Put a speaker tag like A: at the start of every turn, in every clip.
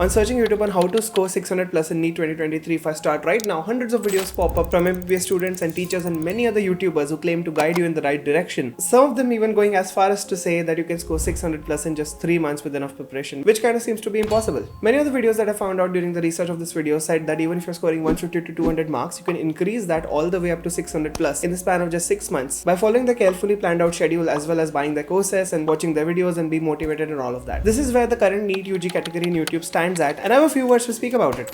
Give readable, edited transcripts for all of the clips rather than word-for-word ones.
A: On searching YouTube on how to score 600 plus in NEET 2023, if I start right now, hundreds of videos pop up from MBBS students and teachers and many other YouTubers who claim to guide you in the right direction. Some of them even going as far as to say that you can score 600 plus in just 3 months with enough preparation, which kind of seems to be impossible. Many of the videos that I found out during the research of this video said that even if you're scoring 150 to 200 marks, you can increase that all the way up to 600 plus in the span of just 6 months by following the carefully planned out schedule as well as buying their courses and watching their videos and be motivated and all of that. This is where the current NEET UG category in YouTube stands at, and I have a few words to speak about it.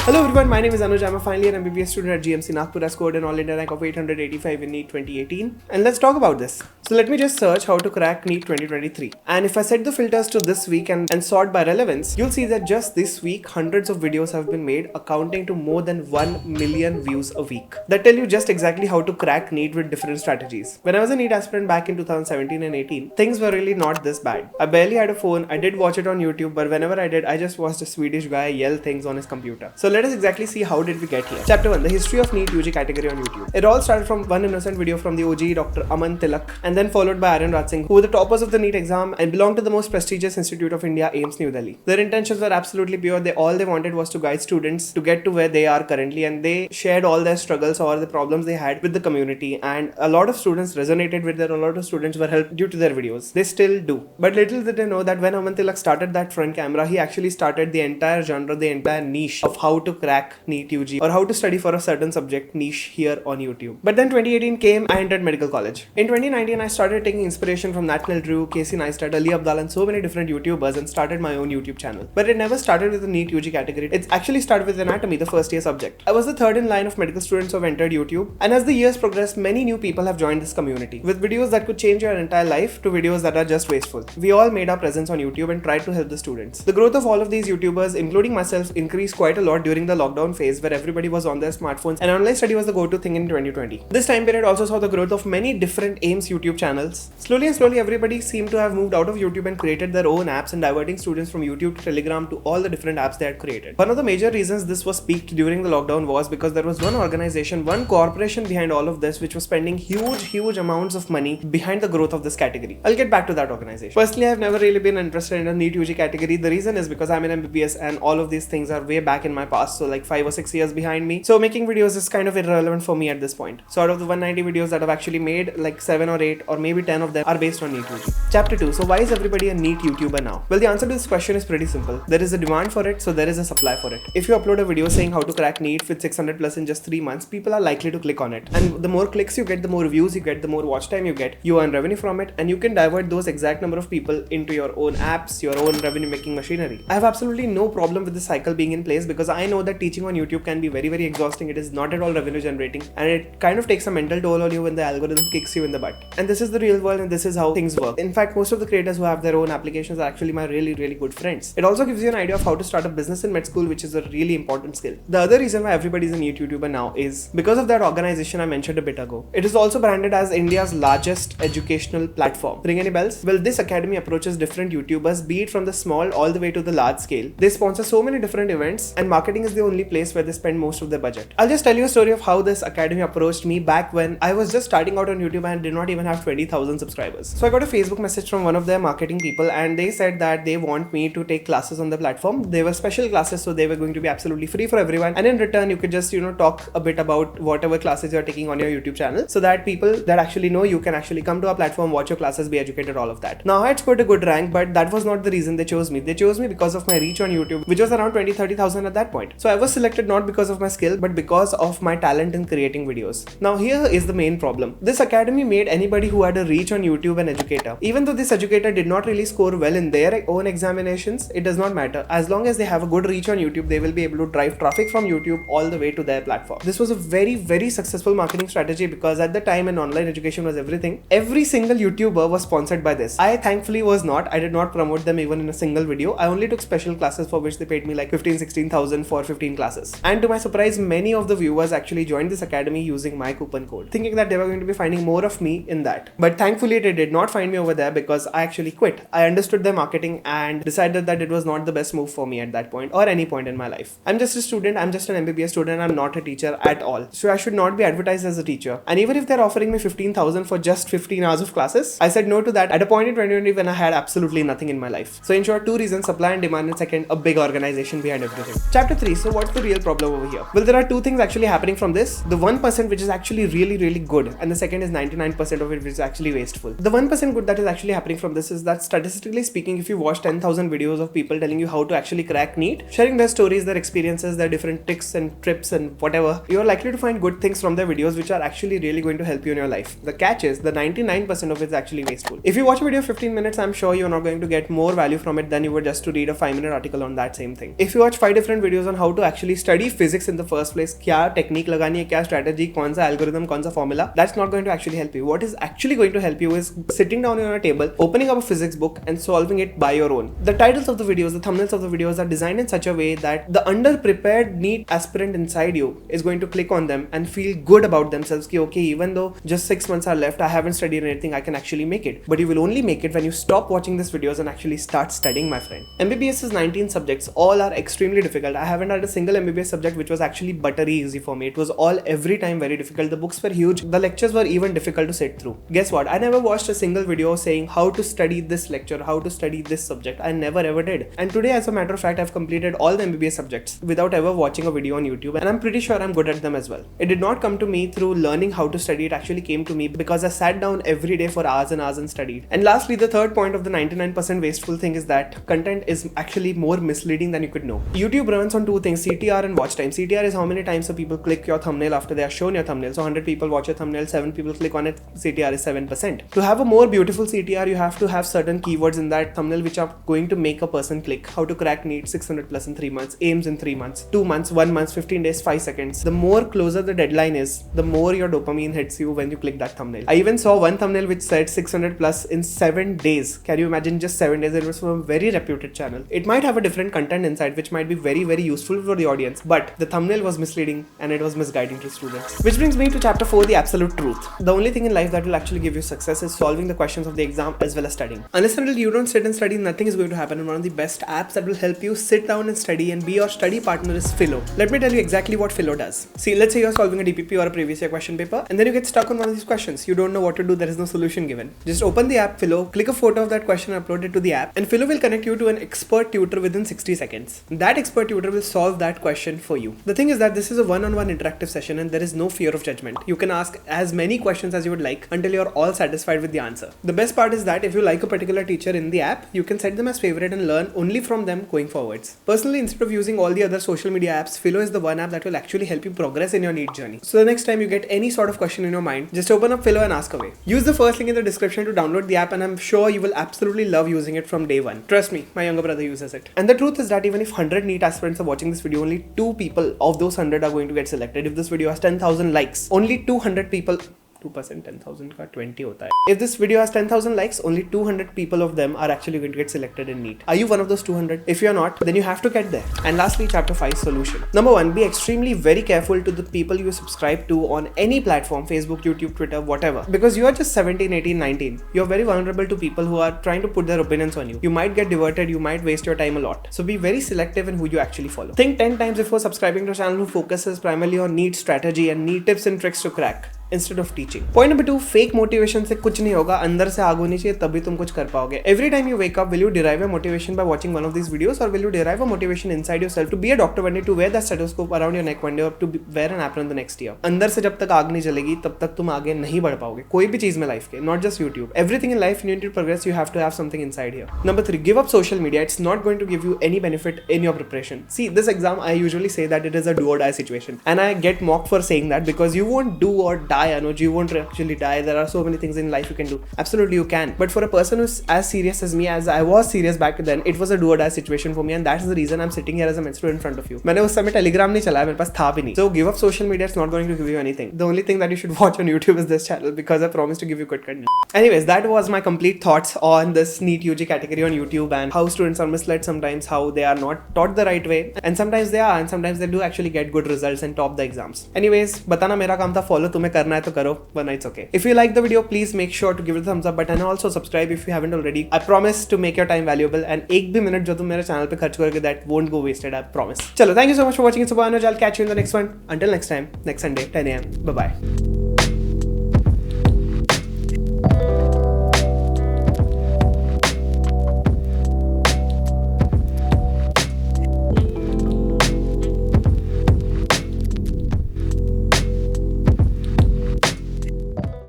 A: Hello everyone, my name is Anuj. I'm a final-year MBBS student at GMC Nagpur. I scored an all-India rank of 885 in NEET 2018. And let's talk about this. So let me just search how to crack NEET 2023. And if I set the filters to this week and sort by relevance, you'll see that just this week, hundreds of videos have been made accounting to more than 1 million views a week. That tell you just exactly how to crack NEET with different strategies. When I was a NEET aspirant back in 2017 and 18, things were really not this bad. I barely had a phone. I did watch it on YouTube, but whenever I did, I just watched a Swedish guy yell things on his computer. So let us exactly see how did we get here. Chapter 1. The history of NEET UG category on YouTube. It all started from one innocent video from the OG Dr. Aman Tilak and then followed by Aryan Raj Singh, who were the toppers of the NEET exam and belonged to the most prestigious institute of India, AIMS New Delhi. Their intentions were absolutely pure. All they wanted was to guide students to get to where they are currently, and they shared all their struggles or the problems they had with the community, and a lot of students resonated with them. A lot of students were helped due to their videos. They still do. But little did they know that when Aman Tilak started that front camera, he actually started the entire genre, the entire niche of how to crack NEET UG or how to study for a certain subject niche here on YouTube. But then 2018 came, I entered medical college. In 2019, I started taking inspiration from Nathaniel Drew, Casey Neistat, Ali Abdal and so many different YouTubers and started my own YouTube channel. But it never started with the NEET UG category. It actually started with anatomy, the first year subject. I was the third in line of medical students who have entered YouTube, and as the years progressed, many new people have joined this community with videos that could change your entire life to videos that are just wasteful. We all made our presence on YouTube and tried to help the students. The growth of all of these YouTubers, including myself, increased quite a lot during the lockdown phase where everybody was on their smartphones and online study was the go-to thing in 2020. This time period also saw the growth of many different AIMS YouTube channels. Slowly and slowly, everybody seemed to have moved out of YouTube and created their own apps and diverting students from YouTube to Telegram to all the different apps they had created. One of the major reasons this was peaked during the lockdown was because there was one organization, one corporation behind all of this, which was spending huge amounts of money behind the growth of this category. I'll get back to that organization. Personally, I've never really been interested in a NEET UG category. The reason is because I'm in MBBS and all of these things are way back in my past, so like 5 or 6 years behind me. So making videos is kind of irrelevant for me at this point. So out of the 190 videos that I've actually made, like 7 or 8 or maybe 10 of them are based on NEET UG. Chapter 2. So why is everybody a NEET YouTuber now? Well, the answer to this question is pretty simple. There is a demand for it, so there is a supply for it. If you upload a video saying how to crack NEET with 600 plus in just 3 months, people are likely to click on it. And the more clicks you get, the more views you get, the more watch time you get, you earn revenue from it, and you can divert those exact number of people into your own apps, your own revenue making machinery. I have absolutely no problem with this cycle being in place because I know that teaching on YouTube can be very exhausting. It is not at all revenue generating and it kind of takes a mental toll on you when the algorithm kicks you in the butt. And this is the real world and this is how things work. In fact, most of the creators who have their own applications are actually my really good friends. It also gives you an idea of how to start a business in med school, which is a really important skill. The other reason why everybody's a NEET YouTuber now is because of that organization I mentioned a bit ago. It is also branded as India's largest educational platform. Ring any bells? Well, this academy approaches different YouTubers, be it from the small all the way to the large scale. They sponsor so many different events and marketing is the only place where they spend most of their budget. I'll just tell you a story of how this academy approached me back when I was just starting out on YouTube and did not even have 20,000 subscribers. So I got a Facebook message from one of their marketing people and they said that they want me to take classes on the platform. They were special classes, so they were going to be absolutely free for everyone, and in return you could just talk a bit about whatever classes you're taking on your YouTube channel so that people that actually know you can actually come to our platform, watch your classes, be educated, all of that. Now I had scored a good rank, but that was not the reason they chose me. They chose me because of my reach on YouTube, which was around 20,000-30,000 at that point. So I was selected not because of my skill but because of my talent in creating videos. Now here is the main problem. This academy made anybody who had a reach on YouTube an educator. Even though this educator did not really score well in their own examinations, it does not matter. As long as they have a good reach on YouTube, they will be able to drive traffic from YouTube all the way to their platform. This was a very successful marketing strategy because at the time when online education was everything, every single YouTuber was sponsored by this. I thankfully was not. I did not promote them even in a single video. I only took special classes for which they paid me like 15,000-16,000 for 15 classes. And to my surprise, many of the viewers actually joined this academy using my coupon code, thinking that they were going to be finding more of me in that. that. But thankfully they did not find me over there because I actually quit. I understood their marketing and decided that it was not the best move for me at that point or any point in my life. I'm just a student, I'm just an MBBS student, I'm not a teacher at all. So I should not be advertised as a teacher. And even if they're offering me 15,000 for just 15 hours of classes, I said no to that at a point in 2020 when I had absolutely nothing in my life. So in short, two reasons: supply and demand, and second, a big organization behind everything. Chapter 3. So what's the real problem over here? Well, there are two things actually happening from this. The 1% which is actually really good, and the second is 99% of it which is actually wasteful. The 1% good that is actually happening from this is that statistically speaking, if you watch 10,000 videos of people telling you how to actually crack NEET, sharing their stories, their experiences, their different tricks and trips and whatever, you're likely to find good things from their videos which are actually really going to help you in your life. The catch is the 99% of it is actually wasteful. If you watch a video of 15 minutes, I'm sure you're not going to get more value from it than you would just to read a 5-minute article on that same thing. If you watch 5 different videos on how to actually study physics in the first place, क्या technique लगानी है, क्या strategy, कौन सा algorithm, कौन सा formula, that's not going to actually help you. What is actually going to help you is sitting down on a table, opening up a physics book and solving it by your own. The titles of the videos, the thumbnails of the videos are designed in such a way that the underprepared NEET aspirant inside you is going to click on them and feel good about themselves कि okay, even though just 6 months are left, I haven't studied anything, I can actually make it. But you will only make it when you stop watching these videos and actually start studying, my friend. MBBS is 19 subjects, all are extremely difficult. I haven't had a single MBBS subject which was actually buttery easy for me. It was all every time very difficult. The books were huge, the lectures were even difficult to sit through. Guess what? I never watched a single video saying how to study this lecture, how to study this subject. I never ever did. And today, as a matter of fact, I've completed all the MBBS subjects without ever watching a video on YouTube, and I'm pretty sure I'm good at them as well. It did not come to me through learning how to study, it actually came to me because I sat down every day for hours and hours and studied. And lastly, the third point of the 99% wasteful thing is that content is actually more misleading than you could know. YouTube runs on two things: CTR and watch time. CTR is how many times the people click your thumbnail after they are shown your thumbnail. So 100 people watch your thumbnail, 7 people click on it, CTR is 7%. To have a more beautiful CTR, you have to have certain keywords in that thumbnail which are going to make a person click. How to crack NEET 600 plus in 3 months, aims in 3 months, 2 months, 1 month, 15 days, 5 seconds. The more closer the deadline is, the more your dopamine hits you when you click that thumbnail. I even saw one thumbnail which said 600 plus in 7 days. Can you imagine? Just 7 days. It was from a very reputed channel. It might have a different content inside which might be very useful for the audience, but the thumbnail was misleading and it was misguiding to students. Which brings me to chapter 4, the absolute truth. The only thing in life that will actually give you success is solving the questions of the exam as well as studying. Unless until you don't sit and study, nothing is going to happen. And one of the best apps that will help you sit down and study and be your study partner is Philo. Let me tell you exactly what Philo does. See, let's say you're solving a DPP or a previous year question paper and then you get stuck on one of these questions. You don't know what to do, there is no solution given. Just open the app Philo, click a photo of that question and upload it to the app, and Philo will connect you to an expert tutor within 60 seconds. That expert tutor will solve that question for you. The thing is that this is a one-on-one interactive session and there is no fear of judgment. You can ask as many questions as you would like until you're all satisfied with the answer. The best part is that if you like a particular teacher in the app, you can set them as favorite and learn only from them going forwards. Personally, instead of using all the other social media apps, Philo is the one app that will actually help you progress in your NEET journey. So the next time you get any sort of question in your mind, just open up Philo and ask away. Use the first link in the description to download the app and I'm sure you will absolutely love using it from day one. Trust me, my younger brother uses it. And the truth is that even if 100 NEET aspirants are watching this video, only 2 people of those 100 are going to get selected. If this video has 10,000 likes, only 200 people 2% 10,000 का 20 होता है. If this video has 10,000 likes, only 200 people of them are actually going to get selected in NEET. Are you one of those 200? If you're not, then you have to get there. And lastly, chapter 5, solution. Number 1, be extremely very careful to the people you subscribe to on any platform, Facebook, YouTube, Twitter, whatever. Because you are just 17, 18, 19. You're very vulnerable to people who are trying to put their opinions on you. You might get diverted, you might waste your time a lot. So be very selective in who you actually follow. Think 10 times before subscribing to a channel who focuses primarily on NEET strategy and NEET tips and tricks to crack, instead of teaching. Point number 2, fake motivation से कुछ नहीं होगा, अंदर से आग होनी चाहिए तभी तुम कुछ कर पाओगे. Every time you wake up, will you derive a motivation by watching one of these videos, or will you derive a motivation inside yourself to be a doctor one day, to wear that stethoscope around your neck one day, or to wear an apron the next year? अंदर से जब तक आग नहीं जलेगी तब तक तुम आगे नहीं बढ़ पाओगे कोई भी चीज में लाइफ के, not just YouTube. Everything in life, you need to progress, you have to have something inside here. Number 3, give up social media. It's not going to give you any benefit in your preparation. See, this exam, I usually say that it is a do or die situation, and I get mocked for saying that because you won't do or die, Anuj. You won't actually die. There are so many things in life you can do. Absolutely you can. But for a person who's as serious as me, as I was serious back then, it was a do or die situation for me, and that's the reason I'm sitting here as a menstrual in front of you. मैंने उस समय Telegram नहीं चलाया, मेरे पास था भी नहीं. So give up social media. It's not going to give you anything. The only thing that you should watch on YouTube is this channel, because I promise to give you good content. Anyways, that was my complete thoughts on this NEET UG category on YouTube and how students are misled sometimes, how they are not taught the right way, and sometimes they are, and sometimes they do actually get good results and top the exams. Anyways, बताना मेरा काम था, follow तुम्हें करना है तो करो, वरना it's okay. If you like the video, please make sure to give it a thumbs up button and also subscribe if you haven't already. I promise to make your time valuable and एक भी minute जो तुम मेरे channel पे खर्च करोगे that won't go wasted. I promise. चलो, thank you so much for watching. It's Anuj. I'll catch you in the next one. Until next time, next Sunday, 10 a.m. Bye bye.